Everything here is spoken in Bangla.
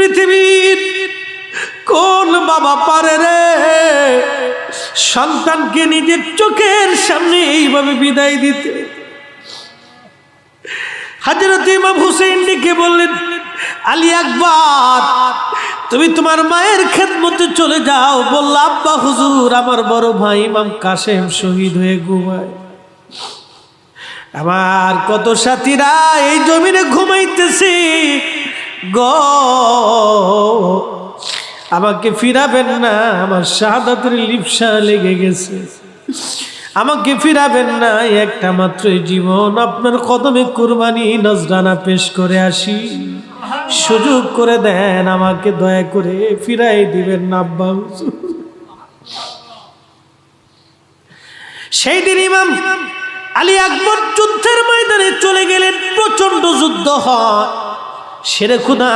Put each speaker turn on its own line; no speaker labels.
পৃথিবীর কোন বাবা পারে রে সন্তানকে নিজের চোখের সামনে এইভাবে বিদায় দিতে? হযরত ইমাম হুসাইন ডেকে বললেন, আলী আকবর, তুমি তোমার মায়ের খেদমতে চলে যাও। বলল, আব্বা হুজুর, আমার বড় ভাই ইমাম কাসেম শহীদ হয়ে ঘুমায়। আমার কত সাথীরা এই জমিনে ঘুমাইতেছে গো, আমাকে ফিরাবেন না, আমার শাহাদাতের লিপ্সা লেগে গেছে, আমাকে ফিরাবেন না, একটা মাত্র জীবন আপনার কদমে কুরবানি নজরানা পেশ করে আসি, সুযোগ করে দেন, আমাকে দয়া করে ফিরাই দিবেন না আব্বা হুজুর। সেই দিন ইমাম আলী আকবর যুদ্ধের ময়দানে চলে গেলেন। প্রচন্ড যুদ্ধ হয়, শেরে খুদা